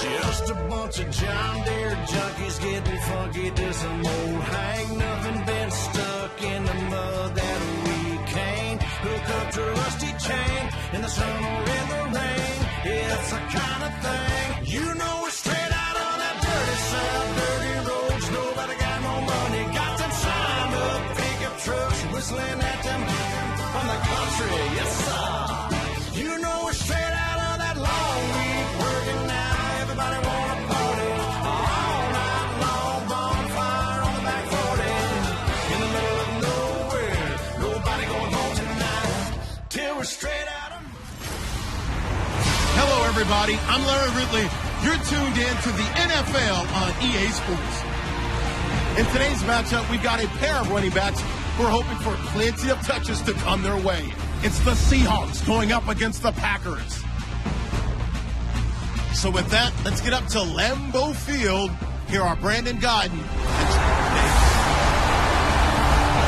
Just a bunch of John Deere junkies getting funky to some old hang. Nothing been stuck in the mud that we can't hook up to a rusty chain in the sun or in the rain. It's the kind of thing you know we're straight out of that dirty south, dirty roads. Nobody got no money, got them signed up pickup trucks whistling at them from the country. Yes, sir. You know we're straight out of that long week working now. Everybody wanna party all night long, bonfire on the back 40 in the middle of nowhere. Nobody going home tonight till we're straight out of. Hello, everybody. I'm Larry Ridley. You're tuned in to the NFL on EA Sports. In today's matchup, we've got a pair of running backs who are hoping for plenty of touches to come their way. It's the Seahawks going up against the Packers. So with that, let's get up to Lambeau Field. Here are Brandon Godden and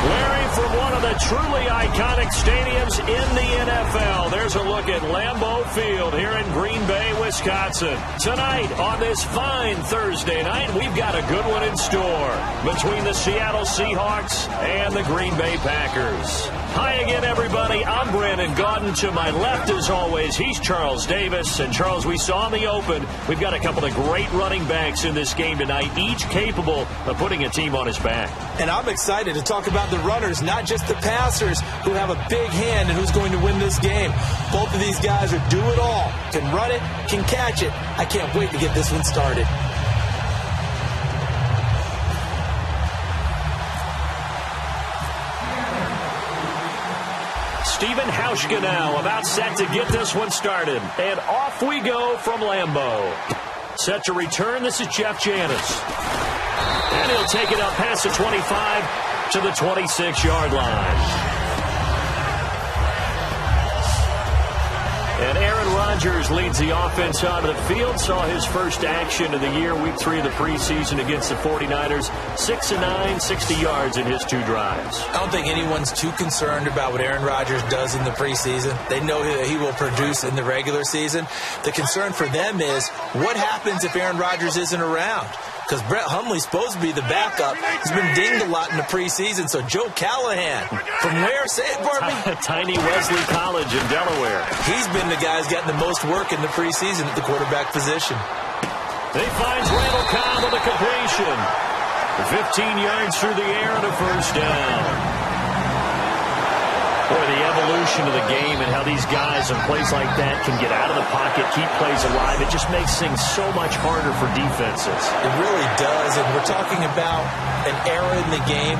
Larry, from one of the truly iconic stadiums in the NFL, there's a look at Lambeau Field here in Green Bay, Wisconsin. Tonight, on this fine Thursday night, we've got a good one in store between the Seattle Seahawks and the Green Bay Packers. Hi again, everybody. I'm Brandon Godden. To my left, as always, he's Charles Davis. And, Charles, we saw in the open, we've got a couple of great running backs in this game tonight, each capable of putting a team on his back. And I'm excited to talk about the runners, not just the passers, who have a big hand in who's going to win this game. Both of these guys are do it all. Can run it, can catch it. I can't wait to get this one started. Stephen Hauschka now about set to get this one started. And off we go from Lambeau. Set to return, this is Jeff Janis. And he'll take it up past the 25 to the 26-yard line. And Aaron Rodgers leads the offense onto the field. Saw his first action of the year, week 3 of the preseason against the 49ers. 6 of 9, 60 yards in his 2 drives. I don't think anyone's too concerned about what Aaron Rodgers does in the preseason. They know that he will produce in the regular season. The concern for them is what happens if Aaron Rodgers isn't around? Because Brett Hundley's supposed to be the backup. He's been dinged a lot in the preseason. So Joe Callahan, from where? Say it for me. Tiny Wesley College in Delaware. He's been the guy who's gotten the most work in the preseason at the quarterback position. He finds Randall Cobb with a completion. 15 yards through the air and a first down. Boy, the evolution of the game and how these guys in plays like that can get out of the pocket, keep plays alive, it just makes things so much harder for defenses. It really does, and we're talking about an era in the game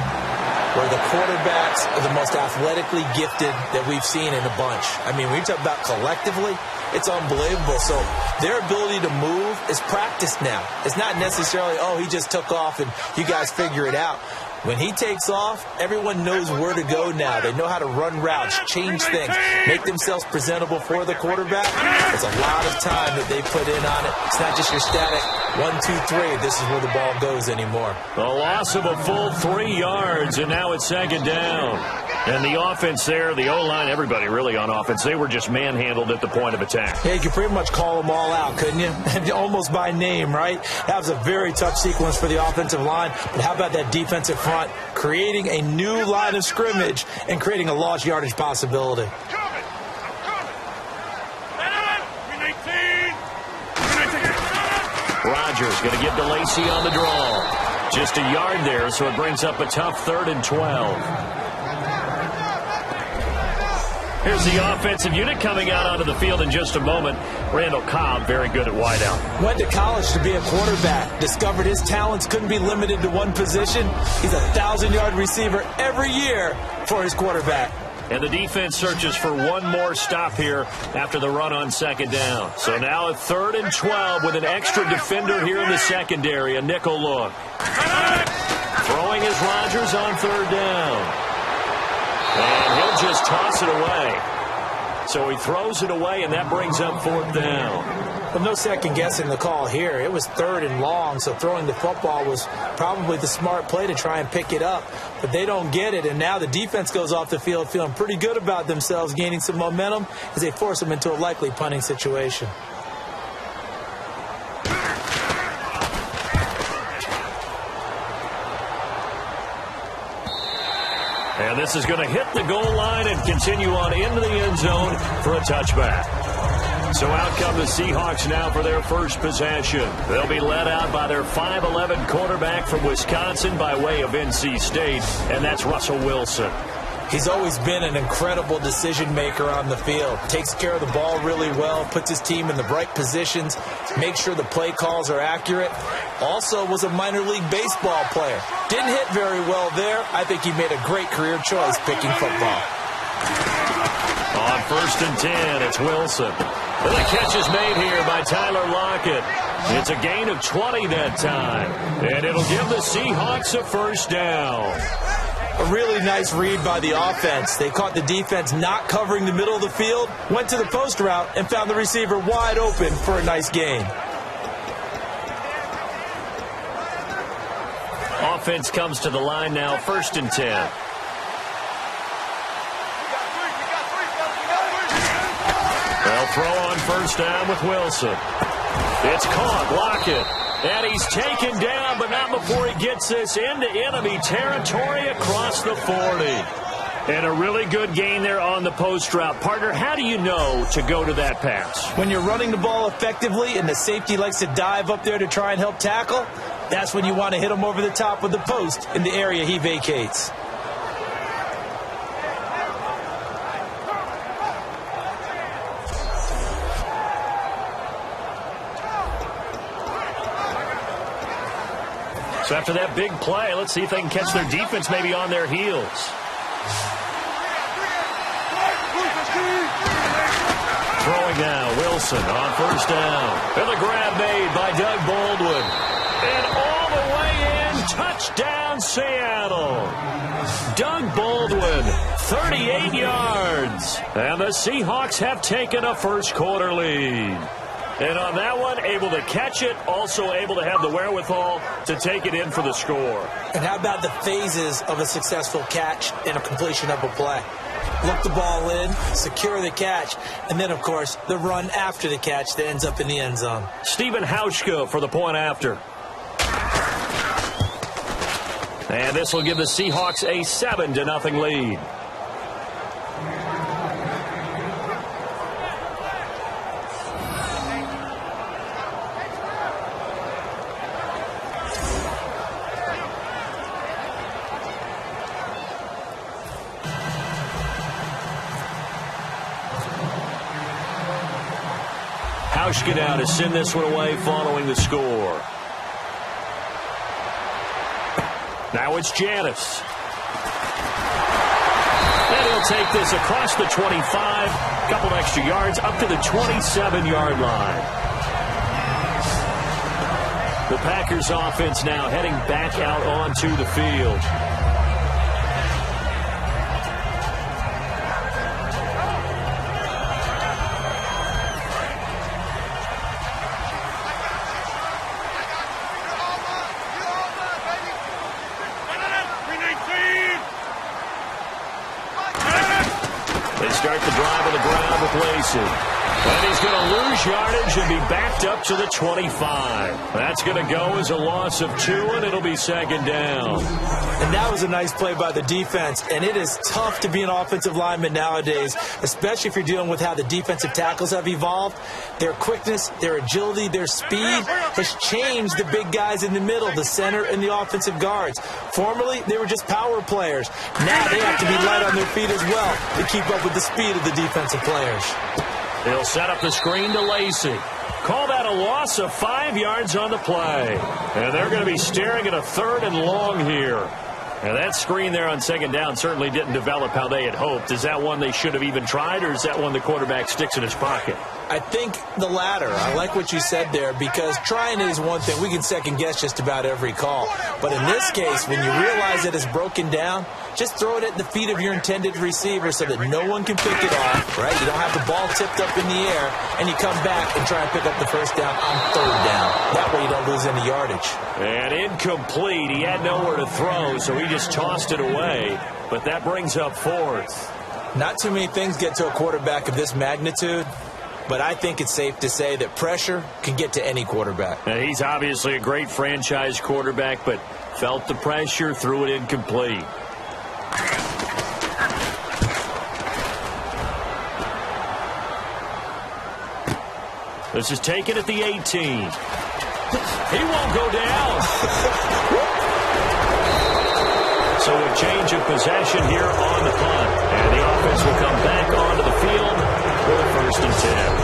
where the quarterbacks are the most athletically gifted that we've seen in a bunch. I mean, when you talk about collectively, it's unbelievable. So their ability to move is practiced now. It's not necessarily, oh, he just took off and you guys figure it out. When he takes off, everyone knows where to go now. They know how to run routes, change things, make themselves presentable for the quarterback. There's a lot of time that they put in on it. It's not just your static 1, 2, 3. This is where the ball goes anymore. The loss of a full 3 yards, and now it's second down. And the offense there, the O-line, everybody really on offense, they were just manhandled at the point of attack. Yeah, you could pretty much call them all out, couldn't you? Almost by name, right? That was a very tough sequence for the offensive line. But how about that defensive front creating a new line of scrimmage and creating a lost yardage possibility? Rodgers going to give to Lacey on the draw. Just a yard there, so it brings up a tough 3rd and 12. Here's the offensive unit coming out onto the field in just a moment. Randall Cobb, very good at wideout. Went to college to be a quarterback. Discovered his talents couldn't be limited to one position. He's a 1,000-yard receiver every year for his quarterback. And the defense searches for one more stop here after the run on second down. So now a 3rd and 12 with an extra defender here in the secondary, a nickel look. Throwing is Rodgers on 3rd down. And he'll just toss it away. So he throws it away, and that brings up 4th down. Well, no second guessing the call here. It was 3rd and long, so throwing the football was probably the smart play to try and pick it up. But they don't get it, and now the defense goes off the field feeling pretty good about themselves, gaining some momentum as they force them into a likely punting situation. And this is going to hit the goal line and continue on into the end zone for a touchback. So out come the Seahawks now for their first possession. They'll be led out by their 5'11 quarterback from Wisconsin by way of NC State, and that's Russell Wilson. He's always been an incredible decision maker on the field. Takes care of the ball really well, puts his team in the right positions, makes sure the play calls are accurate. Also was a minor league baseball player. Didn't hit very well there. I think he made a great career choice picking football. On 1st and 10, it's Wilson. And the catch is made here by Tyler Lockett. It's a gain of 20 that time. And it'll give the Seahawks a first down. A really nice read by the offense. They caught the defense not covering the middle of the field, went to the post route, and found the receiver wide open for a nice gain. Offense comes to the line now, 1st and 10. They'll throw on 1st down with Wilson. It's caught, Lockett. And he's taken down, but not before he gets this into enemy territory across the 40. And a really good gain there on the post route. Partner, how do you know to go to that pass? When you're running the ball effectively and the safety likes to dive up there to try and help tackle, that's when you want to hit him over the top with the post in the area he vacates. So after that big play, let's see if they can catch their defense maybe on their heels. Throwing now, Wilson on 1st down. And the grab made by Doug Baldwin. And all the way in, touchdown Seattle. Doug Baldwin, 38 yards. And the Seahawks have taken a first quarter lead. And on that one, able to catch it, also able to have the wherewithal to take it in for the score. And how about the phases of a successful catch and a completion of a play? Look the ball in, secure the catch, and then, of course, the run after the catch that ends up in the end zone. Stephen Hauschka for the point after. And this will give the Seahawks a 7-0 lead. Hauschka now to send this one away following the score. Now it's Janis. And he'll take this across the 25, a couple extra yards, up to the 27-yard line. The Packers offense now heading back out onto the field. Start the drive on the ground with Lacey. And he's going to lose yardage and be backed up to the 25. That's going to go as a loss of 2, and it'll be 2nd down. And that was a nice play by the defense. And it is tough to be an offensive lineman nowadays, especially if you're dealing with how the defensive tackles have evolved. Their quickness, their agility, their speed has changed the big guys in the middle, the center, and the offensive guards. Formerly, they were just power players. Now they have to be light on their feet as well to keep up with the speed of the defensive players. He'll set up the screen to Lacey. Call that a loss of 5 yards on the play. And they're going to be staring at a 3rd and long here. And that screen there on 2nd down certainly didn't develop how they had hoped. Is that one they should have even tried, or is that one the quarterback sticks in his pocket? I think the latter. I like what you said there, because trying it is one thing. We can second guess just about every call. But in this case, when you realize that it's broken down, just throw it at the feet of your intended receiver so that no one can pick it off, right? You don't have the ball tipped up in the air, and you come back and try and pick up the 1st down on 3rd down. That way you don't lose any yardage. And incomplete. He had nowhere to throw, so he just tossed it away. But that brings up 4th. Not too many things get to a quarterback of this magnitude, but I think it's safe to say that pressure can get to any quarterback. Now, he's obviously a great franchise quarterback, but felt the pressure, threw it incomplete. This is taken at the 18. He won't go down. So a change of possession here on the punt. And the offense will come back onto the field for the 1st and 10.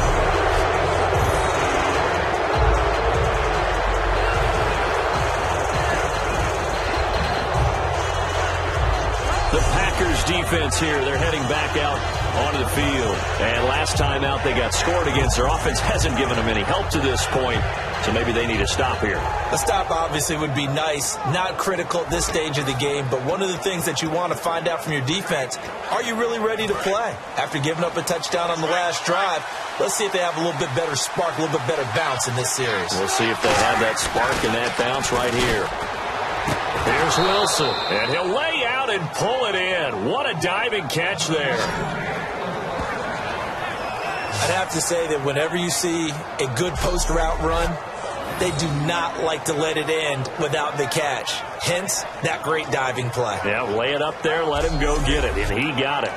The Packers defense here, they're heading back out onto the field. And last time out they got scored against. Their offense hasn't given them any help to this point, so maybe they need a stop here. A stop obviously would be nice, not critical at this stage of the game, but one of the things that you want to find out from your defense, are you really ready to play? After giving up a touchdown on the last drive, let's see if they have a little bit better spark, a little bit better bounce in this series. We'll see if they have that spark and that bounce right here. Here's Wilson, and he'll lay out and pull it in. What a diving catch there. I'd have to say that whenever you see a good post route run, they do not like to let it end without the catch. Hence, that great diving play. Yeah, lay it up there, let him go get it, and he got it.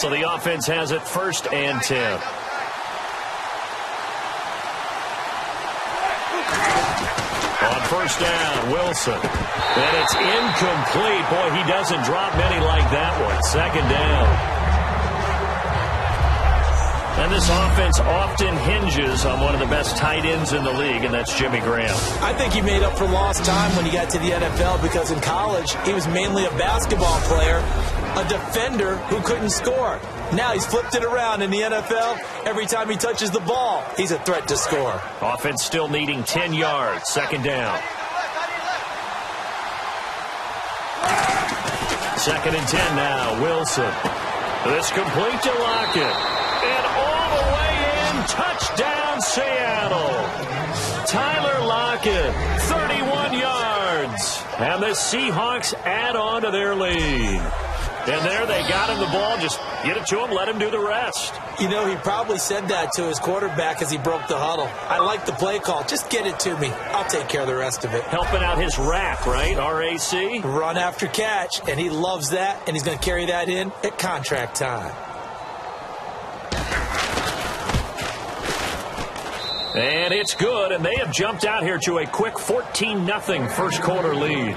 So the offense has it 1st and 10. On 1st down, Wilson. And it's incomplete. Boy, he doesn't drop many like that one. 2nd down. And this offense often hinges on one of the best tight ends in the league, and that's Jimmy Graham. I think he made up for lost time when he got to the NFL because in college he was mainly a basketball player, a defender who couldn't score. Now he's flipped it around in the NFL. Every time he touches the ball, he's a threat to score. Offense still needing 10 yards. 2nd down. 2nd and 10 now. Wilson. This complete to Lockett. And all the way in. Touchdown, Seattle. Tyler Lockett, 31 yards. And the Seahawks add on to their lead. And there they got him the ball. Just get it to him, let him do the rest. You know, he probably said that to his quarterback as he broke the huddle. I like the play call. Just get it to me. I'll take care of the rest of it. Helping out his RAC, right? R-A-C? Run after catch, and he loves that, and he's going to carry that in at contract time. And it's good, and they have jumped out here to a quick 14-0 first quarter lead.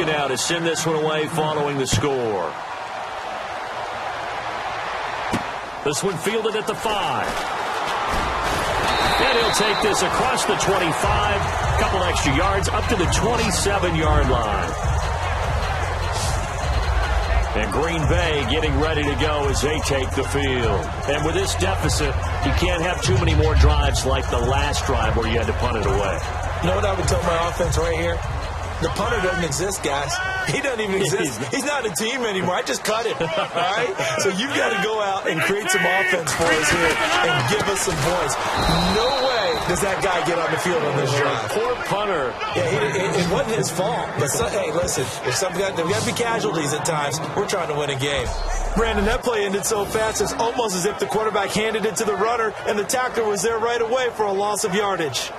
Now to send this one away following the score. This one fielded at the 5. And he'll take this across the 25. Couple extra yards up to the 27-yard line. And Green Bay getting ready to go as they take the field. And with this deficit, you can't have too many more drives like the last drive where you had to punt it away. You know what I would tell my offense right here? The punter doesn't exist, guys. He doesn't even exist. He's not a team anymore. I just cut him. All right? So you've got to go out and create some offense for us here and give us some points. No way does that guy get on the field on this drive. Poor punter. Yeah, it wasn't his fault. But hey, listen, if there got to be casualties at times, we're trying to win a game. Brandon, that play ended so fast, it's almost as if the quarterback handed it to the runner and the tackler was there right away for a loss of yardage.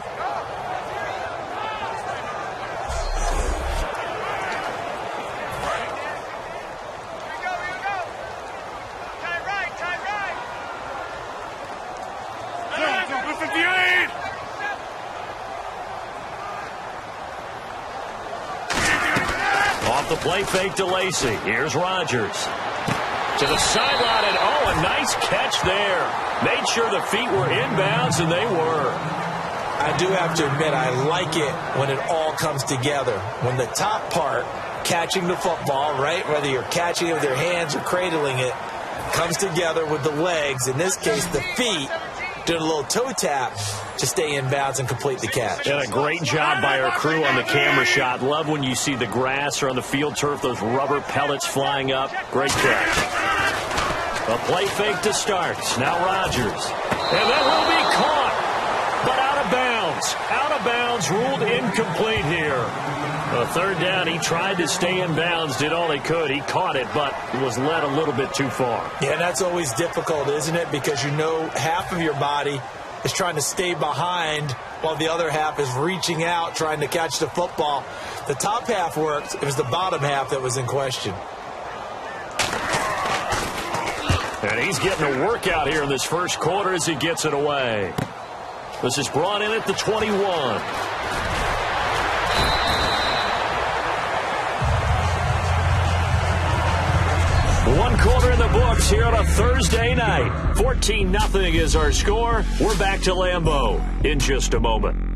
The play fake to Lacy. Here's Rodgers. To the sideline, and oh, a nice catch there. Made sure the feet were inbounds, and they were. I do have to admit, I like it when it all comes together. When the top part, catching the football, right, whether you're catching it with your hands or cradling it, comes together with the legs, in this case the feet, doing a little toe tap to stay in bounds and complete the catch. And a great job by our crew on the camera shot. Love when you see the grass or on the field turf, those rubber pellets flying up. Great catch. A play fake to start. Now Rodgers. And that will be caught, but out of bounds. It's out of bounds, ruled incomplete here. A third down, he tried to stay in bounds, did all he could. He caught it, but was led a little bit too far. Yeah, that's always difficult, isn't it? Because you know half of your body is trying to stay behind while the other half is reaching out, trying to catch the football. The top half worked. It was the bottom half that was in question. And he's getting a workout here in this first quarter as he gets it away. This is brought in at the 21. One quarter in the books here on a Thursday night. 14-0 is our score. We're back to Lambeau in just a moment.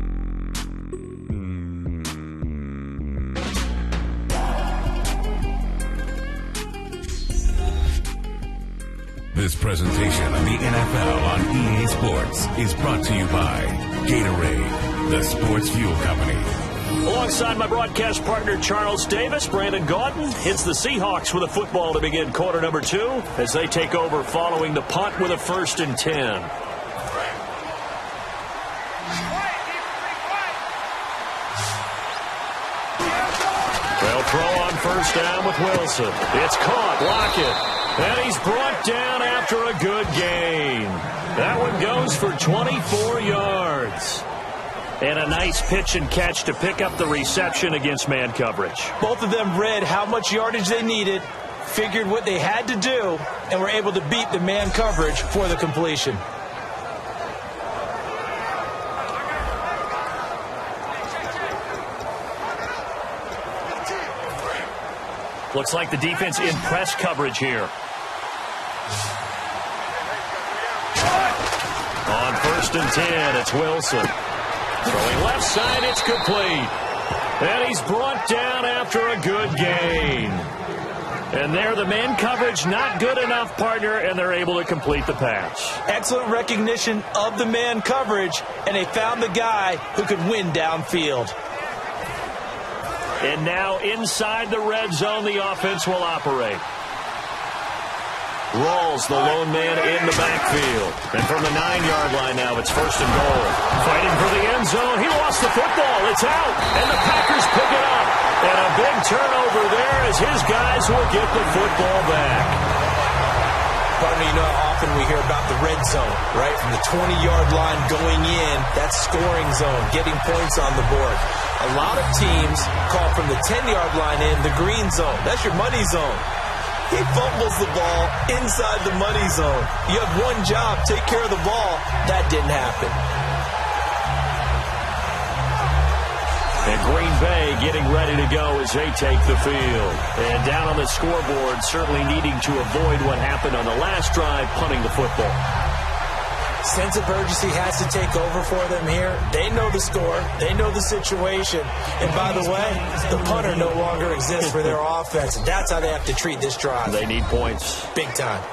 This presentation of the NFL on EA Sports is brought to you by Gatorade, the sports fuel company. Alongside my broadcast partner, Charles Davis, Brandon Gaudin hits the Seahawks with a football to begin quarter number 2 as they take over following the punt with a 1st and 10. They'll throw on 1st down with Wilson. It's caught, block it. And he's brought down after a good gain. That one goes for 24 yards. And a nice pitch and catch to pick up the reception against man coverage. Both of them read how much yardage they needed, figured what they had to do, and were able to beat the man coverage for the completion. Looks like the defense in press coverage here. On 1st and 10, it's Wilson. Throwing left side, it's complete. And he's brought down after a good gain. And there, the man coverage not good enough, partner, and they're able to complete the pass. Excellent recognition of the man coverage, and they found the guy who could win downfield. And now inside the red zone, the offense will operate. Rawls, the lone man in the backfield. And from the 9-yard line now, it's 1st and goal. Fighting for the end zone. He lost the football. It's out. And the Packers pick it up. And a big turnover there as his guys will get the football back. Pardon me, you know how often we hear about the red zone, right? From the 20-yard line going in, that scoring zone, getting points on the board. A lot of teams call from the 10-yard line in the green zone. That's your money zone. He fumbles the ball inside the money zone. You have one job, take care of the ball. That didn't happen. And Green Bay getting ready to go as they take the field. And down on the scoreboard, certainly needing to avoid what happened on the last drive, punting the football. Sense of urgency has to take over for them here. They know the score. They know the situation. And by the way, the punter no longer exists for their offense. And that's how they have to treat this drive. They need points. Big time.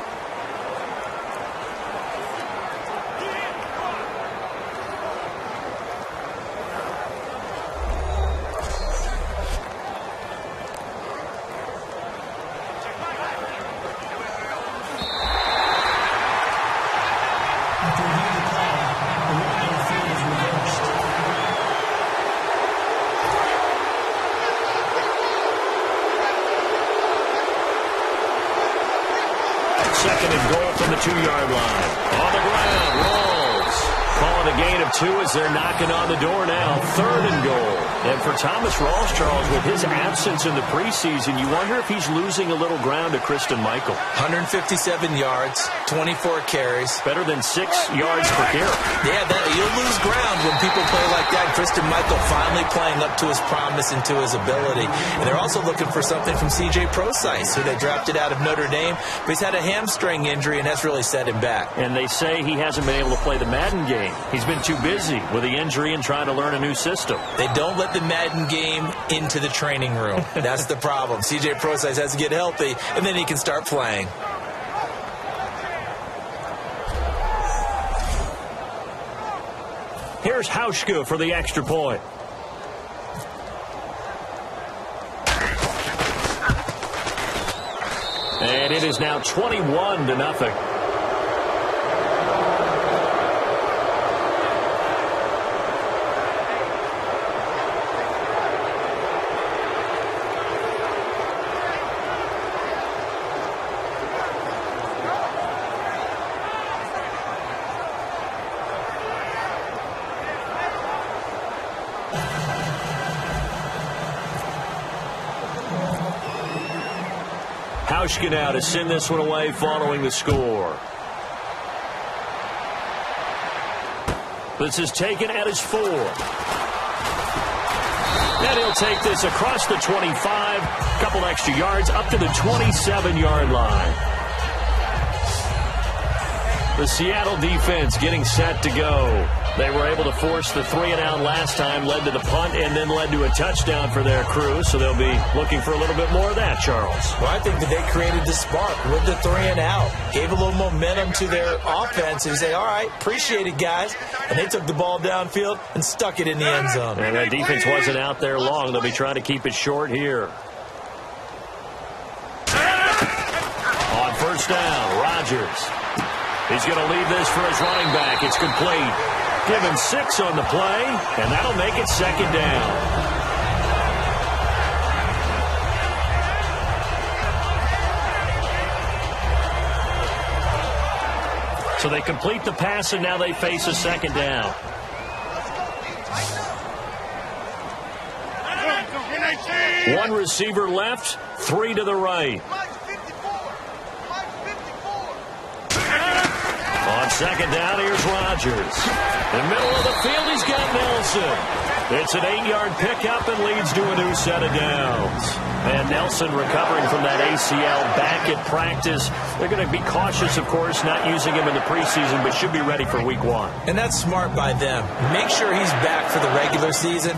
Second and goal from the 2-yard line. On the ground, Rawls calling a gain of 2 as they're knocking on the door now. 3rd and goal. And for Thomas Rawls, Charles, with his absence in the preseason, you wonder if he's losing a little ground to Kristen Michael. 157 yards, 24 carries. Better than 6 yards per carry. Yeah, you'll lose ground when people play like that. Kristen Michael finally playing up to his promise and to his ability. And they're also looking for something from C.J. Procyse, who they drafted out of Notre Dame. But he's had a hamstring injury, and that's really set him back. And they say he hasn't been able to play the Madden game. He's been too busy with the injury and trying to learn a new system. They don't let the Madden game into the training room. That's the problem. C.J. Procyse has to get healthy, and then he can start playing. Here's Hauschka for the extra point. And it is now 21-0. Gostowski now to send this one away following the score. This is taken at his 4. And he'll take this across the 25, a couple extra yards, up to the 27-yard line. The Seattle defense getting set to go. They were able to force the 3-and-out last time, led to the punt, and then led to a touchdown for their crew. So they'll be looking for a little bit more of that, Charles. Well, I think that they created the spark with the 3-and-out. Gave a little momentum to their offense and say, all right, appreciate it, guys. And they took the ball downfield and stuck it in the end zone. And that defense wasn't out there long. They'll be trying to keep it short here. On first down, Rodgers. He's going to leave this for his running back. It's complete. Give him 6 on the play, and that'll make it second down. So they complete the pass, and now they face a second down. One receiver left, 3 to the right. On second down, here's Rodgers. In the middle of the field, he's got Nelson. It's an 8-yard pickup and leads to a new set of downs. And Nelson recovering from that ACL back at practice. They're going to be cautious, of course, not using him in the preseason, but should be ready for week 1. And that's smart by them. Make sure he's back for the regular season.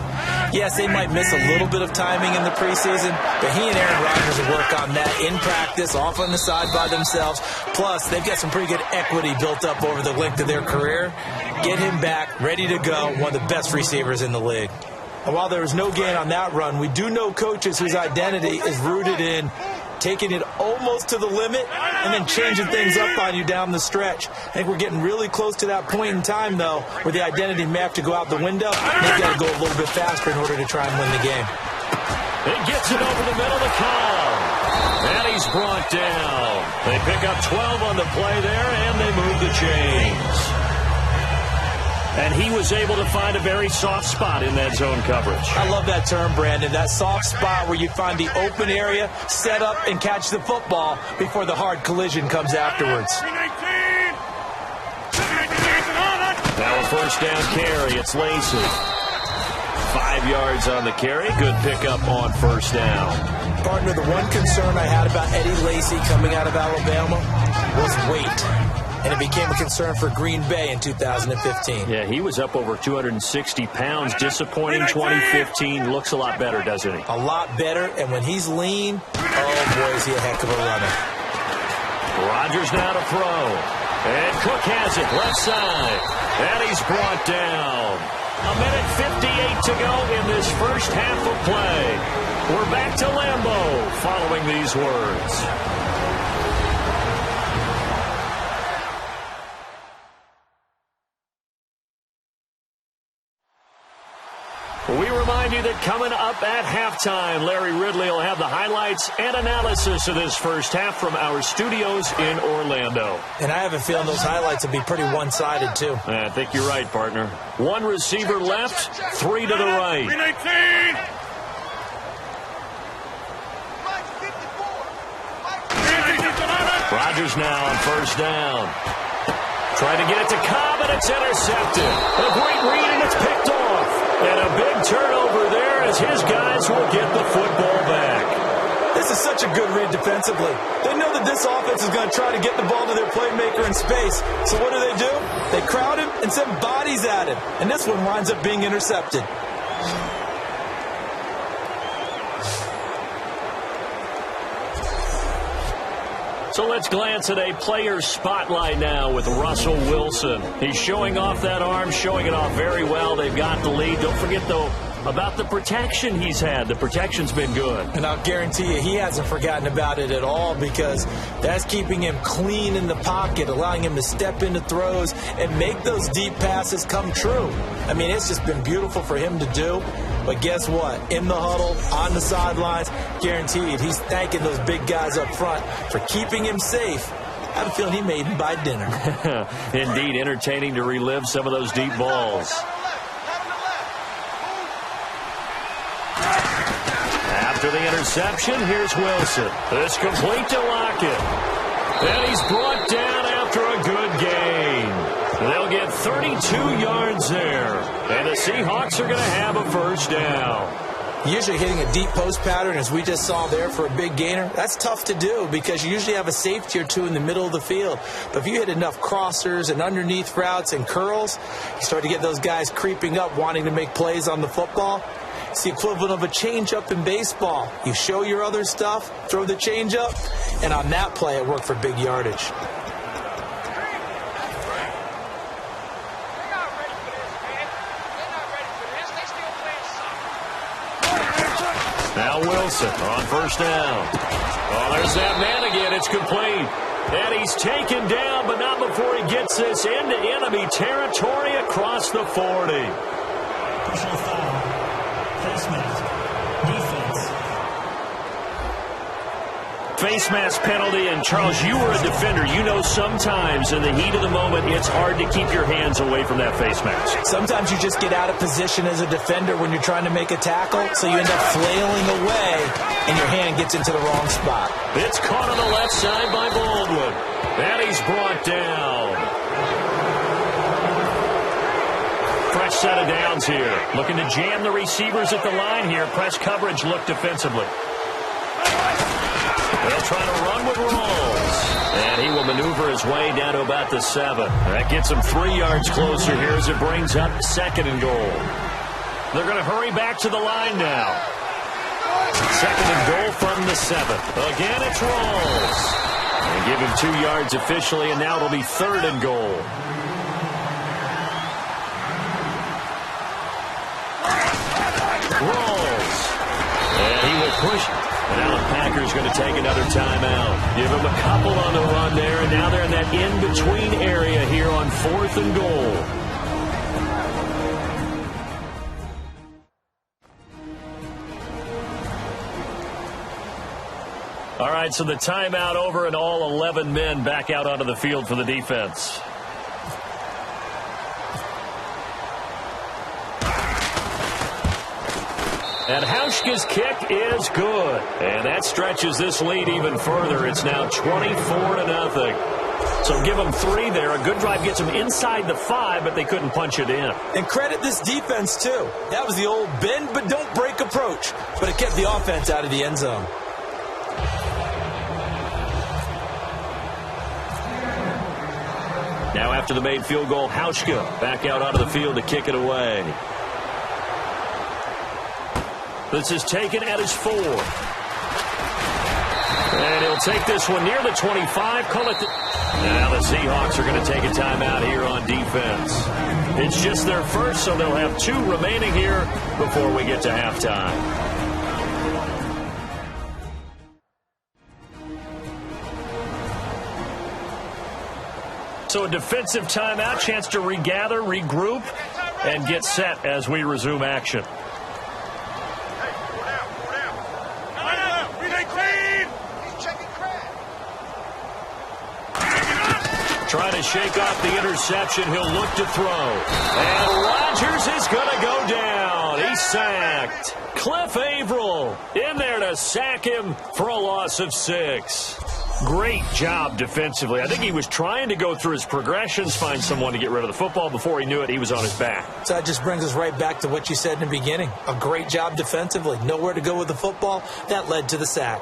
Yes, they might miss a little bit of timing in the preseason, but he and Aaron Rodgers will work on that in practice, off on the side by themselves. Plus, they've got some pretty good equity built up over the length of their career. Get him back, ready to go, one of the best receivers in the league. And while there was no gain on that run, we do know coaches whose identity is rooted in taking it almost to the limit and then changing things up on you down the stretch. I think we're getting really close to that point in time, though, where the identity may have to go out the window. They've got to go a little bit faster in order to try and win the game. He gets it over the middle of the column. And he's brought down. They pick up 12 on the play there, and they move the chains. And he was able to find a very soft spot in that zone coverage. I love that term, Brandon. That soft spot where you find the open area, set up, and catch the football before the hard collision comes afterwards. Now a first down carry. It's Lacey. 5 yards on the carry. Good pickup on first down. Partner, the one concern I had about Eddie Lacy coming out of Alabama was weight. And it became a concern for Green Bay in 2015. Yeah, he was up over 260 pounds. Disappointing 2015. Looks a lot better, doesn't he? A lot better. And when he's lean, oh, boy, is he a heck of a runner. Rodgers now to throw. And Cook has it left side. And he's brought down. A minute 58 to go in this first half of play. We're back to Lambeau following these words. We remind you that coming up at halftime, Larry Ridley will have the highlights and analysis of this first half from our studios in Orlando. And I have a feeling those highlights will be pretty one-sided, too. I think you're right, partner. One receiver left, 3 to the right. Rodgers now on first down. Trying to get it to Cobb, and it's intercepted. A great read, and it's picked off. And a big turnover there as his guys will get the football back. This is such a good read defensively. They know that this offense is going to try to get the ball to their playmaker in space. So what do? They crowd him and send bodies at him. And this one winds up being intercepted. So let's glance at a player spotlight now with Russell Wilson. He's showing off that arm, showing it off very well. They've got the lead. Don't forget, though, about the protection he's had. The protection's been good. And I'll guarantee you he hasn't forgotten about it at all, because that's keeping him clean in the pocket, allowing him to step into throws and make those deep passes come true. I mean, it's just been beautiful for him to do. But guess what? In the huddle, on the sidelines, guaranteed he's thanking those big guys up front for keeping him safe. I have a feeling he may even buy dinner. Indeed, entertaining to relive some of those deep balls. After After the interception, here's Wilson. It's complete to Lockett. And he's brought down after a good gain. They'll get 32 yards there. And the Seahawks are going to have a first down. Usually hitting a deep post pattern, as we just saw there, for a big gainer, that's tough to do because you usually have a safety or two in the middle of the field. But if you hit enough crossers and underneath routes and curls, you start to get those guys creeping up, wanting to make plays on the football. It's the equivalent of a change-up in baseball. You show your other stuff, throw the change-up, and on that play, it worked for big yardage. Now Wilson on first down. Oh, there's that man again. It's complete. And he's taken down, but not before he gets this into enemy territory across the 40. Personal foul. Face mask. Defense. Face mask penalty, and Charles, you were a defender. You know sometimes in the heat of the moment, it's hard to keep your hands away from that face mask. Sometimes you just get out of position as a defender when you're trying to make a tackle, so you end up flailing away, and your hand gets into the wrong spot. It's caught on the left side by Baldwin. And he's brought down. Fresh set of downs here. Looking to jam the receivers at the line here. Press coverage look defensively. They'll try to run with Rawls. And he will maneuver his way down to about the 7. That gets him 3 yards closer here as it brings up 2nd and goal. They're going to hurry back to the line now. 2nd and goal from the 7. Again, it's Rawls. And give him 2 yards officially, and now it'll be 3rd and goal. Rawls. And he will push. And now the Packers going to take another timeout. Give them a couple on the run there, and now they're in that in-between area here on 4th and goal. All right, so the timeout over, and all 11 men back out onto the field for the defense. And Hauschka's kick is good. And that stretches this lead even further. It's now 24-0. So give them 3 there. A good drive gets them inside the 5, but they couldn't punch it in. And credit this defense, too. That was the old bend but don't break approach. But it kept the offense out of the end zone. Now after the made field goal, Hauschka back out onto the field to kick it away. This is taken at his 4. And he'll take this one near the 25. Call it. Now the Seahawks are going to take a timeout here on defense. It's just their first, so they'll have 2 remaining here before we get to halftime. So a defensive timeout, chance to regather, regroup, and get set as we resume action. Trying to shake off the interception. He'll look to throw. And Rodgers is going to go down. He's sacked. Cliff Averill in there to sack him for a loss of 6. Great job defensively. I think he was trying to go through his progressions, find someone to get rid of the football. Before he knew it, he was on his back. So that just brings us right back to what you said in the beginning. A great job defensively. Nowhere to go with the football. That led to the sack.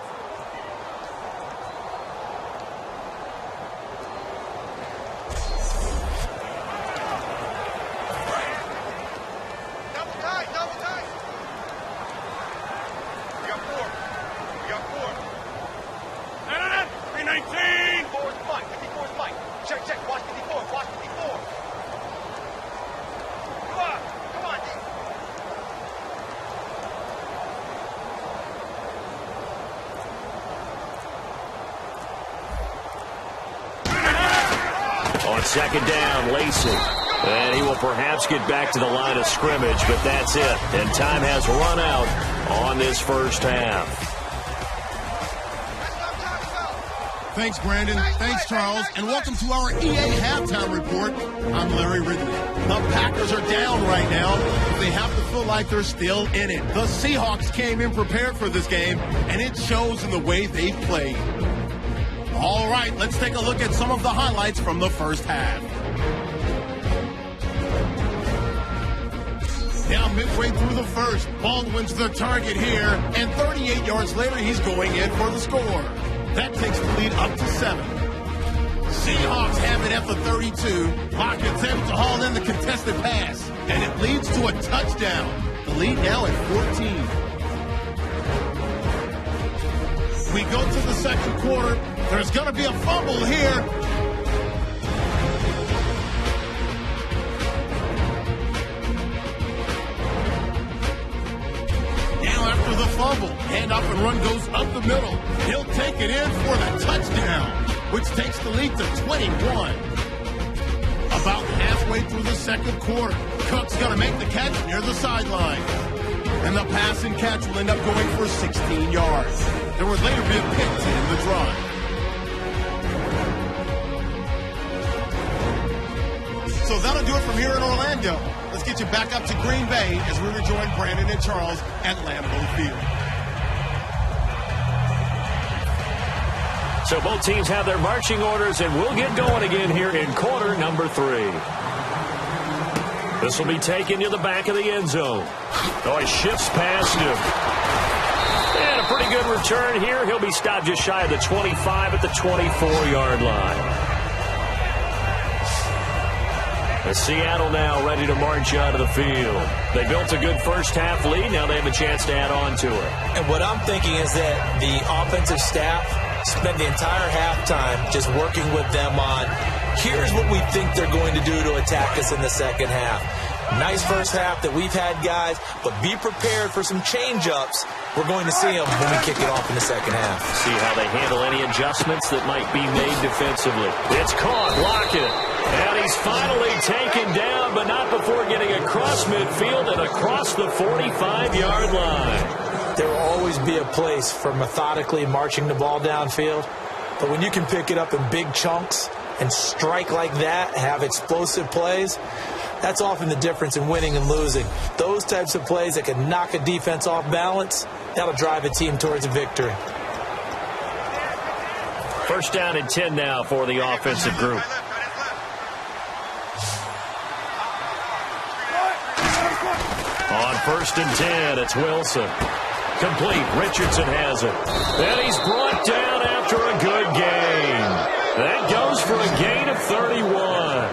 On 2nd down, Lacey. And he will perhaps get back to the line of scrimmage, but that's it. And time has run out on this first half. Thanks, Brandon. Thanks, Charles. And welcome to our EA Halftime Report. I'm Larry Ridley. The Packers are down right now, but they have to feel like they're still in it. The Seahawks came in prepared for this game, and it shows in the way they played. All right, let's take a look at some of the highlights from the first half. Now midway through the first, Baldwin's the target here, and 38 yards later, he's going in for the score. That takes the lead up to 7. Seahawks have it at the 32. Lockett's able to haul in the contested pass, and it leads to a touchdown. The lead now at 14. We go to the second quarter. There's going to be a fumble here. Now after the fumble, handoff and run goes up the middle. He'll take it in for the touchdown, which takes the lead to 21. About halfway through the second quarter, Cook's going to make the catch near the sideline. And the pass and catch will end up going for 16 yards. There would later be a pick to end the drive. So that'll do it from here in Orlando. Let's get you back up to Green Bay as we rejoin Brandon and Charles at Lambeau Field. So both teams have their marching orders, and we'll get going again here in quarter number 3. This will be taken to the back of the end zone. Oh, he shifts past him. And a pretty good return here. He'll be stopped just shy of the 25 at the 24-yard line. As Seattle now ready to march out of the field. They built a good first-half lead. Now they have a chance to add on to it. And what I'm thinking is that the offensive staff spend the entire halftime just working with them on, here's what we think they're going to do to attack us in the second half. Nice first half that we've had, guys, but be prepared for some change-ups. We're going to see them when we kick it off in the second half. See how they handle any adjustments that might be made defensively. It's caught. Lockett. And he's finally taken down, but not before getting across midfield and across the 45-yard line. There will always be a place for methodically marching the ball downfield, but when you can pick it up in big chunks and strike like that, have explosive plays, that's often the difference in winning and losing. Those types of plays that can knock a defense off balance, that'll drive a team towards a victory. First down and 10 now for the offensive group. On first and 10, it's Wilson. Complete. Richardson has it. And he's brought down after a good gain. That goes for a gain of 31.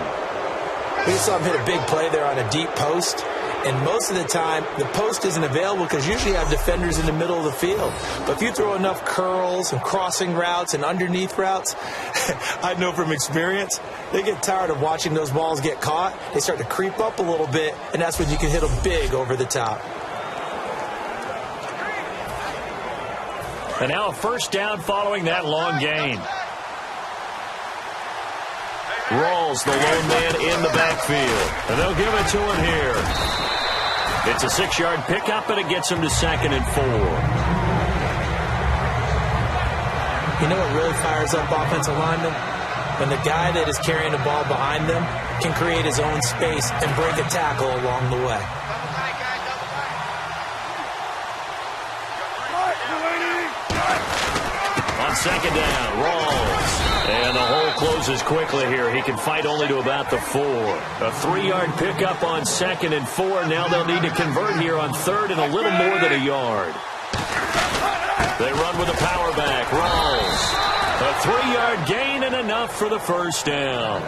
We saw him hit a big play there on a deep post. And most of the time, the post isn't available because usually you have defenders in the middle of the field. But if you throw enough curls and crossing routes and underneath routes, I know from experience, they get tired of watching those balls get caught. They start to creep up a little bit, and that's when you can hit them big over the top. And now a first down following that long gain. Rawls, the lone man in the backfield. And they'll give it to him here. It's a 6-yard pickup, and it gets him to 2nd and 4. You know what really fires up offensive linemen? When the guy that is carrying the ball behind them can create his own space and break a tackle along the way. On second down, Rawls. And the hole closes quickly here. He can fight only to about the 4. A 3-yard pickup on 2nd and 4. Now they'll need to convert here on 3rd and a little more than a yard. They run with a power back. Rawls. A 3-yard gain and enough for the first down.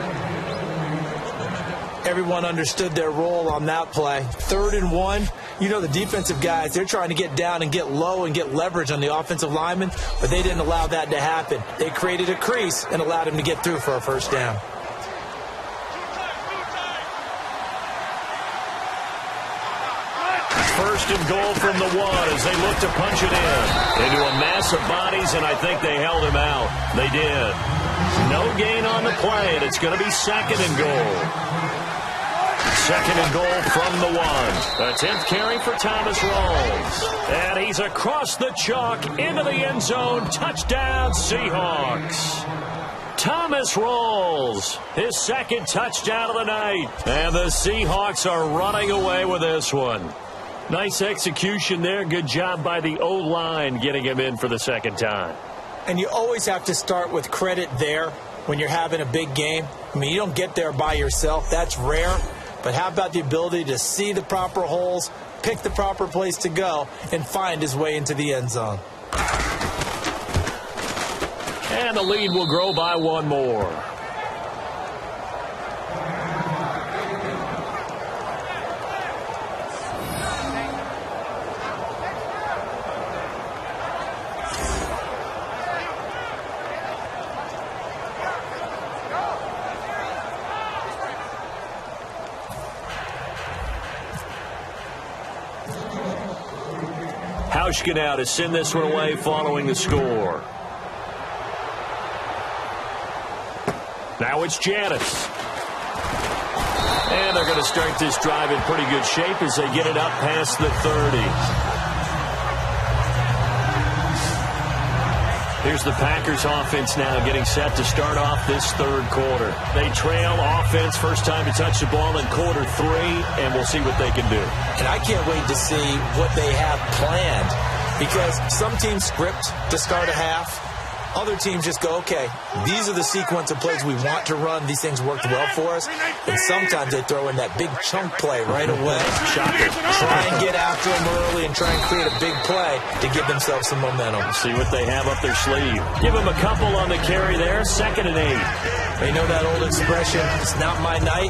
Everyone understood their role on that play. 3rd and 1. You know the defensive guys, they're trying to get down and get low and get leverage on the offensive lineman, but they didn't allow that to happen. They created a crease and allowed him to get through for a first down. First and goal from the 1 as they look to punch it in into a mass of bodies, and I think they held him out. They did. No gain on the play, and it's going to be 2nd and goal. Second and goal from the 1. A 10th carry for Thomas Rawls. And he's across the chalk into the end zone. Touchdown, Seahawks. Thomas Rawls, his second touchdown of the night. And the Seahawks are running away with this one. Nice execution there. Good job by the O-line getting him in for the second time. And you always have to start with credit there when you're having a big game. I mean, you don't get there by yourself. That's rare. But how about the ability to see the proper holes, pick the proper place to go, and find his way into the end zone? And the lead will grow by one more. Hauschka now to send this one away following the score. Now it's Janice. And they're going to start this drive in pretty good shape as they get it up past the 30. Here's the Packers offense now getting set to start off this third quarter. They trail offense first time to touch the ball in quarter 3, and we'll see what they can do. And I can't wait to see what they have planned, because some teams script to start a half. Other teams just go, okay, these are the sequence of plays we want to run. These things worked well for us. And sometimes they throw in that big chunk play right away. Shocker. Try and get after them early and try and create a big play to give themselves some momentum. See what they have up their sleeve. Give them a couple on the carry there. 2nd and 8. They know that old expression, it's not my night.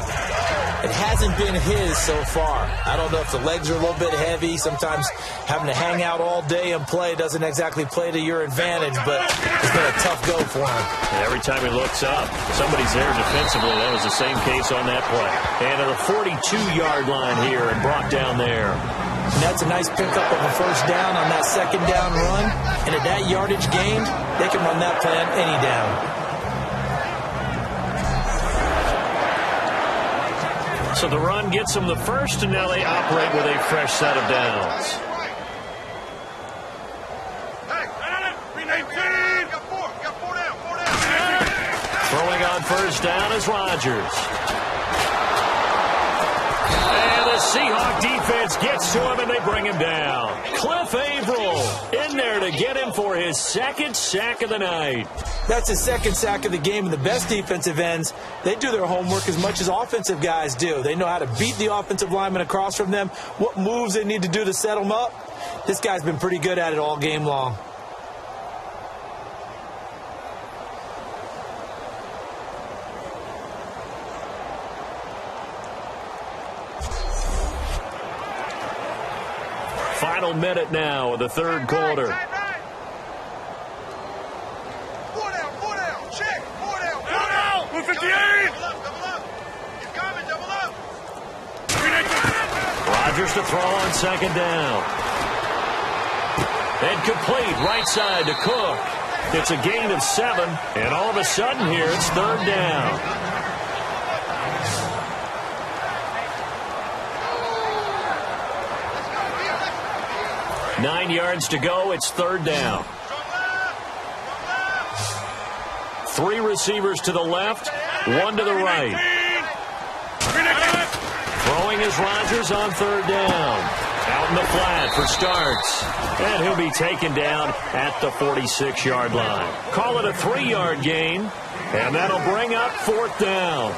It hasn't been his so far. I don't know if the legs are a little bit heavy. Sometimes having to hang out all day and play doesn't exactly play to your advantage, but it's been a tough go for him. And every time he looks up, somebody's there defensively. That was the same case on that play. And at the 42-yard line here and brought down there. And that's a nice pickup of a first down on that second down run. And at that yardage gained, they can run that plan any down. So the run gets them the first, and now they operate with a fresh set of downs. Throwing on first down is Rodgers. And the Seahawk defense gets to him, and they bring him down. Cliff Averill in there to get him for his second sack of the night. That's his second sack of the game, and the best defensive ends, they do their homework as much as offensive guys do. They know how to beat the offensive lineman across from them, what moves they need to do to set them up. This guy's been pretty good at it all game long. Final minute now of the third quarter. Rodgers to throw on second down. And complete right side to Cook. It's a gain of 7, and all of a sudden here it's third down. Nine yards to go. It's third down. 3 receivers to the left, 1 to the right. Throwing is Rodgers on third down. Out in the flat for Starks. And he'll be taken down at the 46-yard line. Call it a 3-yard gain, and that'll bring up fourth down.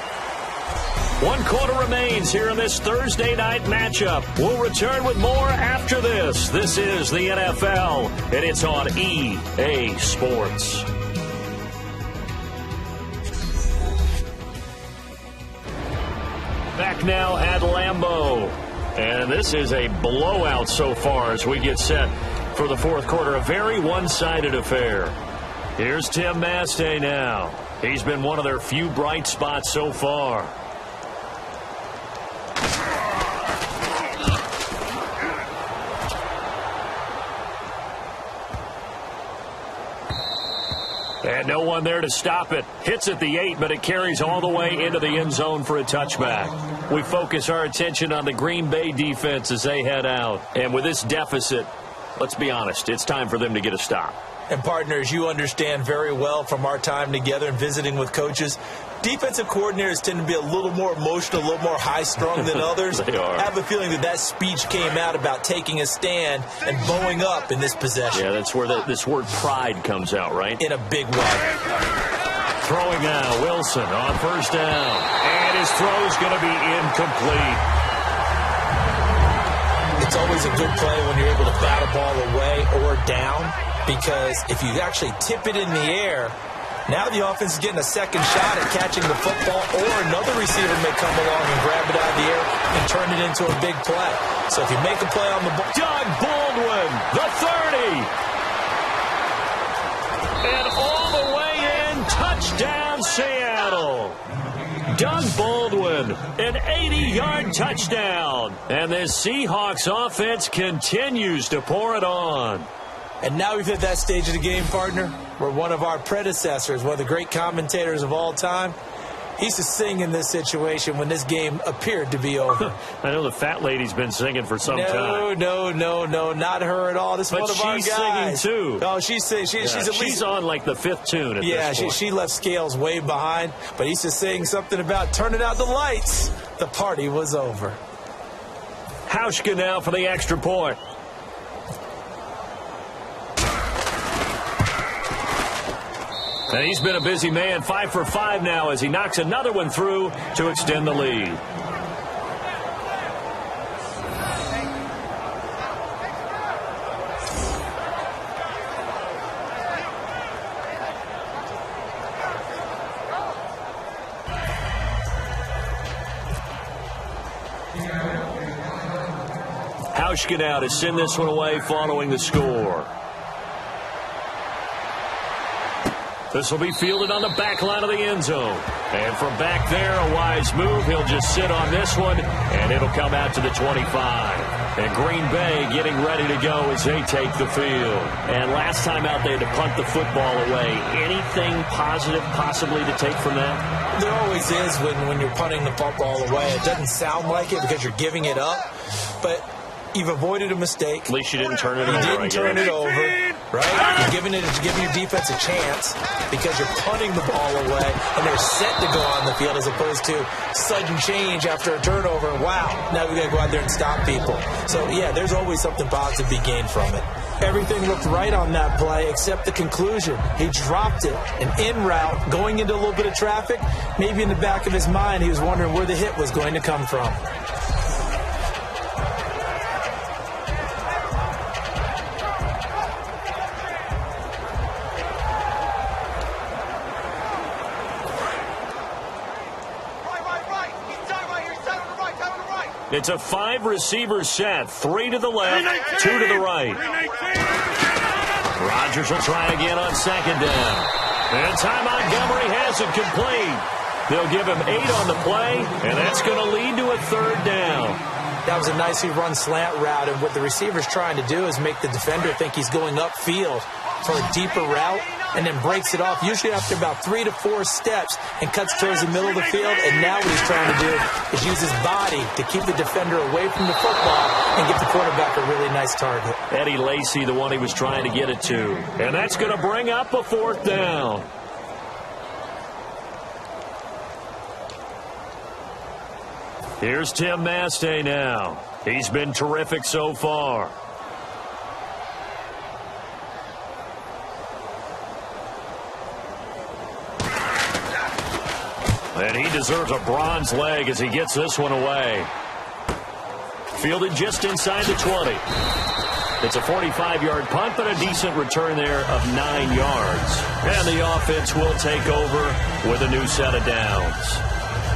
1 quarter remains here in this Thursday night matchup. We'll return with more after this. This is the NFL, and it's on EA Sports. Back now at Lambeau. And this is a blowout so far as we get set for the fourth quarter. A very one-sided affair. Here's Tim Mastay now. He's been one of their few bright spots so far. And no one there to stop it. Hits at the 8, but it carries all the way into the end zone for a touchback. We focus our attention on the Green Bay defense as they head out. And with this deficit, let's be honest, it's time for them to get a stop. And partners, you understand very well from our time together and visiting with coaches, defensive coordinators tend to be a little more emotional, a little more high-strung than others. They are. I have a feeling that speech came out about taking a stand and bowing up in this possession. Yeah, that's where this word pride comes out, right? In a big way. Throwing now, Wilson on first down. And his throw's going to be incomplete. It's always a good play when you're able to bat a ball away or down, because if you actually tip it in the air, now the offense is getting a second shot at catching the football, or another receiver may come along and grab it out of the air and turn it into a big play. So if you make a play on the ball. Doug Baldwin, the 30. And all the way in, touchdown Seattle. Doug Baldwin, an 80-yard touchdown. And the Seahawks offense continues to pour it on. And now we've hit that stage of the game, partner, where one of our predecessors, one of the great commentators of all time, he used to sing in this situation when this game appeared to be over. I know the fat lady's been singing for some time. No, not her at all. This is one of our guys. But she's singing too. Oh, she's singing. She's on like the 5th tune at this point. She left Scales way behind, but he used to sing something about turning out the lights. The party was over. Hauschka now for the extra point. And he's been a busy man, 5 for 5 now as he knocks another one through to extend the lead. Hauschka now to send this one away following the score. This will be fielded on the back line of the end zone. And from back there, a wise move. He'll just sit on this one, and it'll come out to the 25. And Green Bay getting ready to go as they take the field. And last time out, they had to punt the football away. Anything positive possibly to take from that? There always is when you're punting the football away. It doesn't sound like it because you're giving it up, but you've avoided a mistake. At least you didn't turn it over. You didn't turn it over, right? You're giving your defense a chance because you're punting the ball away, and they're set to go on the field as opposed to sudden change after a turnover. Wow, now we got to go out there and stop people. So, yeah, there's always something positive to be gained from it. Everything looked right on that play except the conclusion. He dropped it, an in route, going into a little bit of traffic. Maybe in the back of his mind he was wondering where the hit was going to come from. It's a 5-receiver set. 3 to the left, 2 to the right. Rodgers will try again on second down. And Ty Montgomery has it complete. They'll give him 8 on the play, and that's going to lead to a 3rd down. That was a nicely run slant route, and what the receiver's trying to do is make the defender think he's going upfield for a deeper route, and then breaks it off, usually after about 3 to 4 steps, and cuts towards the middle of the field. And now what he's trying to do is use his body to keep the defender away from the football and give the quarterback a really nice target. Eddie Lacy, the one he was trying to get it to. And that's going to bring up a 4th down. Here's Tim Mastay now. He's been terrific so far. And he deserves a bronze leg as he gets this one away. Fielded just inside the 20. It's a 45-yard punt, but a decent return there of 9 yards. And the offense will take over with a new set of downs.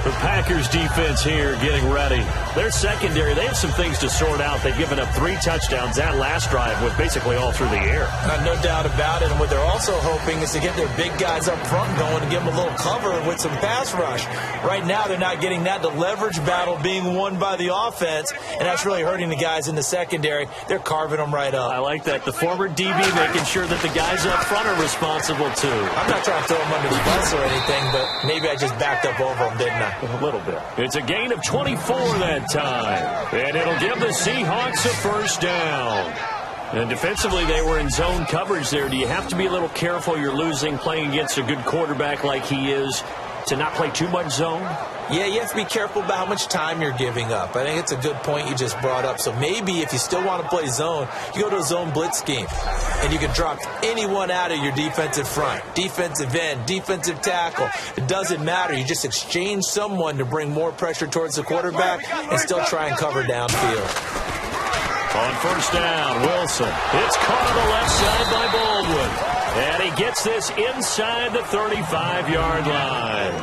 The Packers defense here getting ready Their secondary, they have some things to sort out. They've given up 3 touchdowns. That last drive was basically all through the air. No doubt about it. And what they're also hoping is to get their big guys up front going and give them a little cover with some pass rush. Right now, they're not getting that. The leverage battle being won by the offense, and that's really hurting the guys in the secondary. They're carving them right up. I like that. The former DB making sure that the guys up front are responsible, too. I'm not trying to throw them under the bus or anything, but maybe I just backed up over them, didn't I? A little bit. It's a gain of 24 that time, and it'll give the Seahawks a first down. And defensively, they were in zone coverage there. Do you have to be a little careful? You're losing, playing against a good quarterback like he is, to not play too much zone? Yeah, you have to be careful about how much time you're giving up. I think it's a good point you just brought up. So maybe if you still want to play zone, you go to a zone blitz scheme, and you can drop anyone out of your defensive front, defensive end, defensive tackle. It doesn't matter. You just exchange someone to bring more pressure towards the quarterback and still try and cover downfield. On first down, Wilson. It's caught on the left side by Baldwin. And he gets this inside the 35-yard line.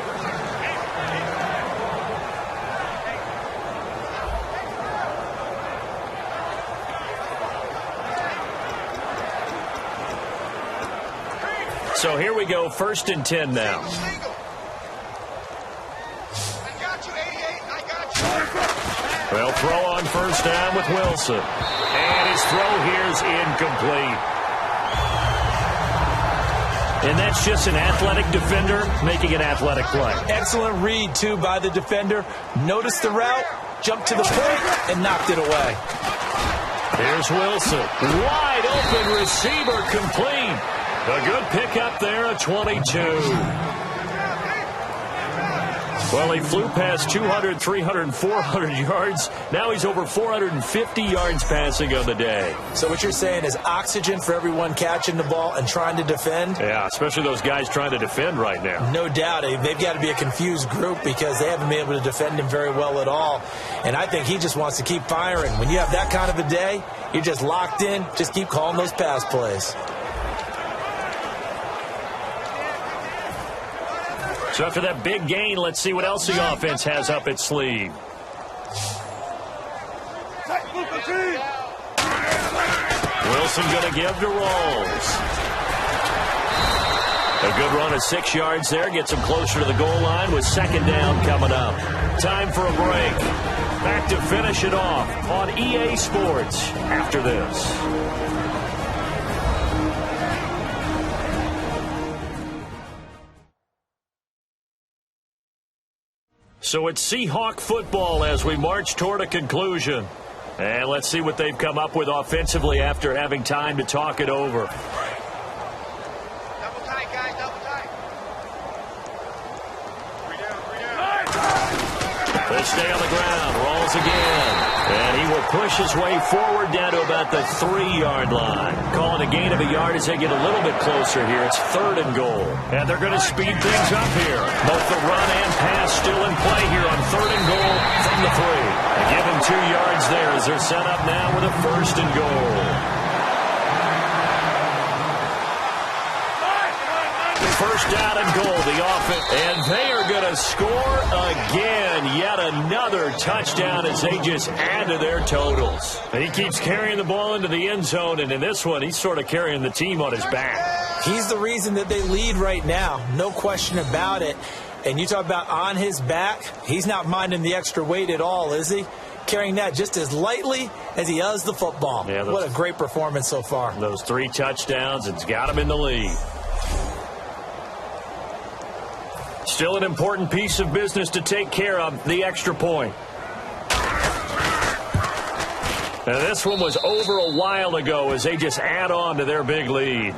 So here we go, 1st and 10 now. They'll throw on first down with Wilson. And his throw here's incomplete. And that's just an athletic defender making an athletic play. Excellent read, too, by the defender. Noticed the route, jumped to the point, and knocked it away. Here's Wilson. Wide open receiver complete. A good pickup there at 22. Well, he flew past 200, 300, 400 yards. Now he's over 450 yards passing on the day. So what you're saying is oxygen for everyone catching the ball and trying to defend? Yeah, especially those guys trying to defend right now. No doubt. They've got to be a confused group because they haven't been able to defend him very well at all. And I think he just wants to keep firing. When you have that kind of a day, you're just locked in. Just keep calling those pass plays. So after that big gain, let's see what else the offense has up its sleeve. Wilson going to give to Rolls. A good run of 6 yards there. Gets him closer to the goal line with 2nd down coming up. Time for a break. Back to finish it off on EA Sports after this. So it's Seahawk football as we march toward a conclusion. And let's see what they've come up with offensively after having time to talk it over. Double tight, guys, double tight. 3 down. They stay on the ground. Rolls again. And he will push his way forward down to about the 3-yard line. Calling a gain of a yard as they get a little bit closer here. It's 3rd and goal. And they're going to speed things up here. Both the run and pass still in play here on 3rd and goal from the 3. They give him 2 yards there as they're set up now with a 1st and goal. First down and goal, the offense. And they are going to score again. Yet another touchdown as they just add to their totals. And he keeps carrying the ball into the end zone. And in this one, he's sort of carrying the team on his back. He's the reason that they lead right now. No question about it. And you talk about on his back, he's not minding the extra weight at all, is he? Carrying that just as lightly as he does the football. Yeah, what a great performance so far. Those 3 touchdowns, it's got him in the lead. Still an important piece of business to take care of, the extra point. And this one was over a while ago as they just add on to their big lead.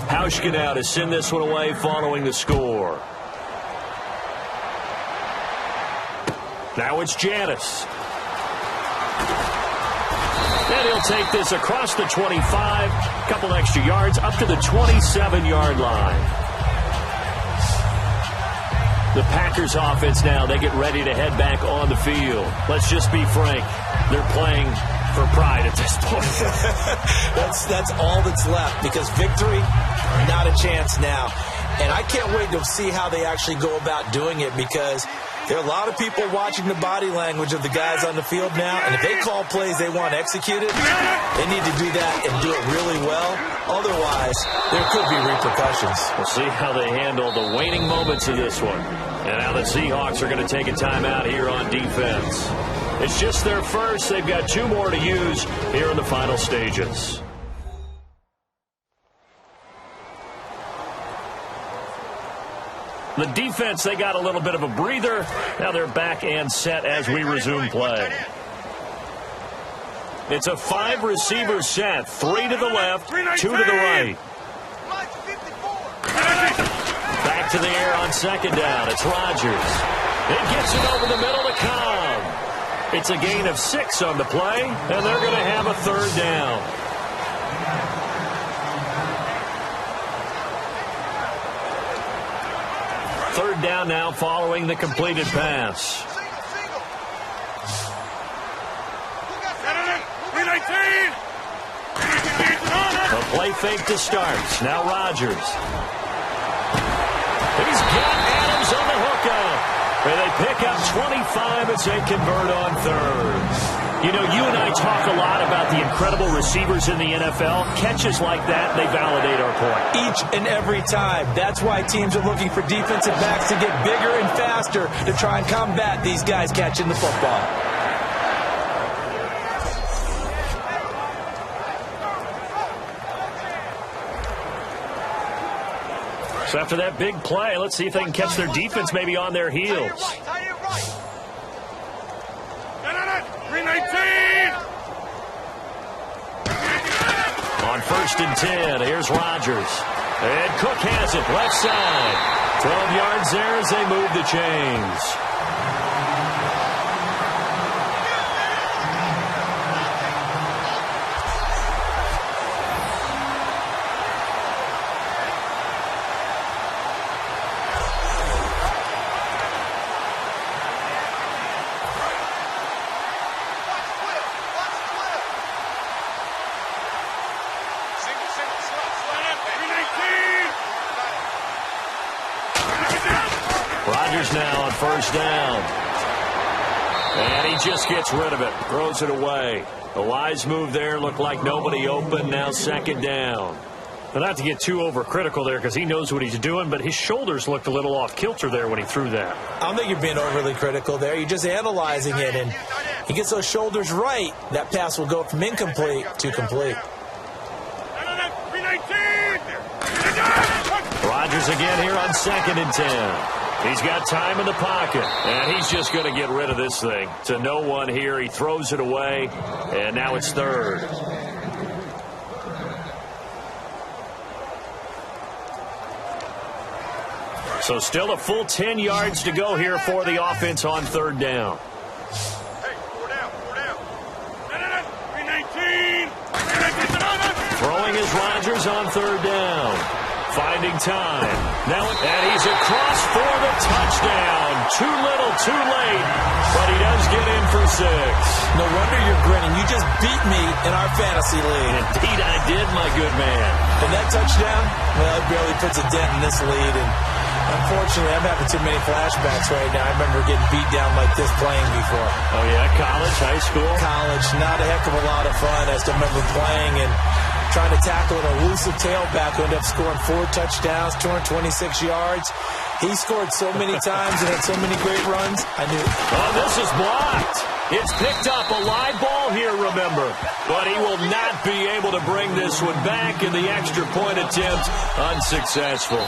Hauschka now to send this one away following the score. Now it's Janis. And he'll take this across the 25, couple extra yards, up to the 27-yard line. The Packers offense now, they get ready to head back on the field. Let's just be frank. They're playing for pride at this point. That's all that's left, because victory, not a chance now. And I can't wait to see how they actually go about doing it, because there are a lot of people watching the body language of the guys on the field now, and if they call plays they want executed, they need to do that and do it really well. Otherwise, there could be repercussions. We'll see how they handle the waning moments of this one. And now the Seahawks are going to take a timeout here on defense. It's just their first. They've got 2 more to use here in the final stages. The defense, they got a little bit of a breather. Now they're back and set as we resume play. It's a 5-receiver set. 3 to the left, 2 to the right. Back to the air on second down. It's Rodgers. It gets it over the middle to Cobb. It's a gain of 6 on the play, and they're going to have a 3rd down. Third down now following the completed pass. The play fake to start. Now Rodgers. He's got Adams on the hookup. And they pick up 25 as they convert on 3rd. You know, you and I talk a lot about the incredible receivers in the NFL. Catches like that, they validate our point. Each and every time. That's why teams are looking for defensive backs to get bigger and faster to try and combat these guys catching the football. So after that big play, let's see if they can catch their defense maybe on their heels. On 1st and 10, here's Rodgers. And Cook has it, left side. 12 yards there as they move the chains. Rodgers now on 1st down. And he just gets rid of it. Throws it away. A wise move there. Looked like nobody open. Now 2nd down. But not to get too overcritical there, because he knows what he's doing, but his shoulders looked a little off kilter there when he threw that. I don't think you're being overly critical there. You're just analyzing it, and he gets those shoulders right. That pass will go from incomplete to complete. Rodgers again here on 2nd and 10. He's got time in the pocket, and he's just going to get rid of this thing. To no one here. He throws it away, and now it's 3rd. So still a full 10 yards to go here for the offense on 3rd down. Throwing is Rodgers on 3rd down. Finding time. Now, and he's across for the touchdown. Too little, too late. But he does get in for 6. No wonder you're grinning. You just beat me in our fantasy league. Indeed I did, my good man. And that touchdown, well, it barely puts a dent in this lead. And unfortunately, I'm having too many flashbacks right now. I remember getting beat down like this playing before. Oh, yeah? College, high school? College. Not a heck of a lot of fun. I still remember playing and trying to tackle an elusive tailback who ended up scoring 4 touchdowns, 226 yards. He scored so many times and had so many great runs. I knew. Oh, this is blocked. It's picked up. A live ball here, remember. But he will not be able to bring this one back, and the extra point attempt unsuccessful.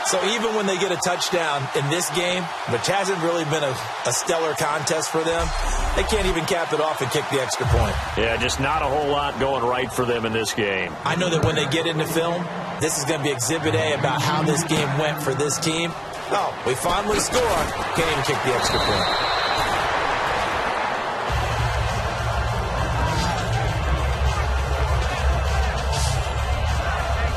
So even when they get a touchdown in this game, which hasn't really been a stellar contest for them, they can't even cap it off and kick the extra point. Yeah, just not a whole lot going right for them in this game. I know that when they get into film, this is going to be Exhibit A about how this game went for this team. Oh, we finally score. Can't even kick the extra point.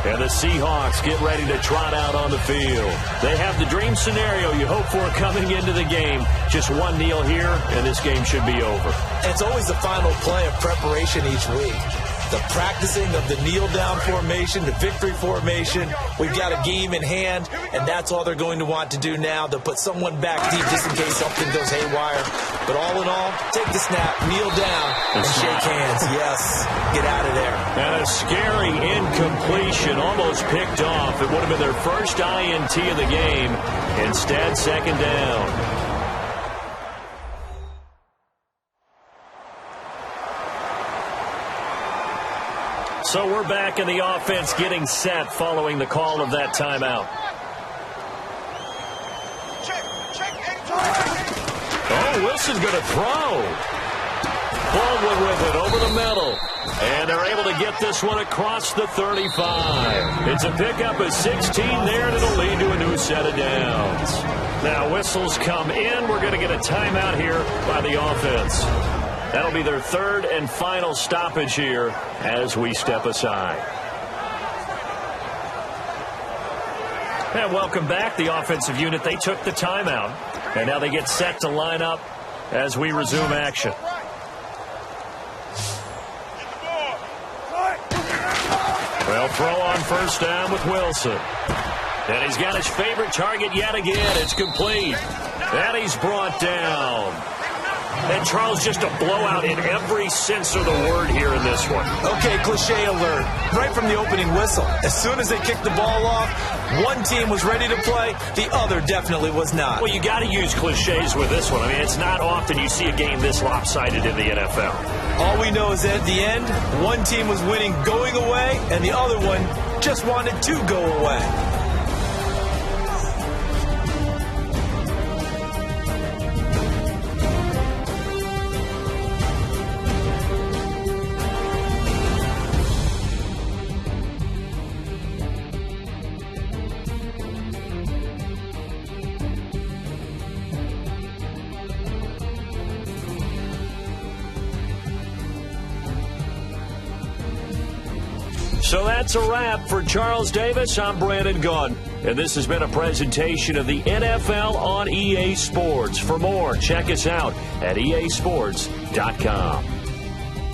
And the Seahawks get ready to trot out on the field. They have the dream scenario you hope for coming into the game. Just one kneel here, and this game should be over. It's always the final play of preparation each week. The practicing of the kneel-down formation, the victory formation. We've got a game in hand, and that's all they're going to want to do now. They'll put someone back deep just in case something goes haywire. But all in all, take the snap, kneel down, and shake hands. Yes, get out of there. And a scary incompletion, almost picked off. It would have been their first INT of the game. Instead, second down. So we're back in the offense getting set following the call of that timeout. Oh, Wilson's going to throw. Baldwin with it over the middle. And they're able to get this one across the 35. It's a pickup of 16 there, and it'll lead to a new set of downs. Now whistles come in. We're going to get a timeout here by the offense. That'll be their third and final stoppage here as we step aside. And welcome back. The offensive unit, they took the timeout. And now they get set to line up as we resume action. Well, throw on first down with Wilson. And he's got his favorite target yet again. It's complete. And he's brought down. And Charles, just a blowout in every sense of the word here in this one. Okay, cliche alert. Right from the opening whistle. As soon as they kicked the ball off, one team was ready to play, the other definitely was not. Well, you got to use cliches with this one. I mean, it's not often you see a game this lopsided in the NFL. All we know is that at the end, one team was winning going away, and the other one just wanted to go away. So that's a wrap for Charles Davis. I'm Brandon Gunn, and this has been a presentation of the NFL on EA Sports. For more, check us out at easports.com.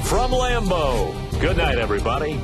From Lambeau, good night, everybody.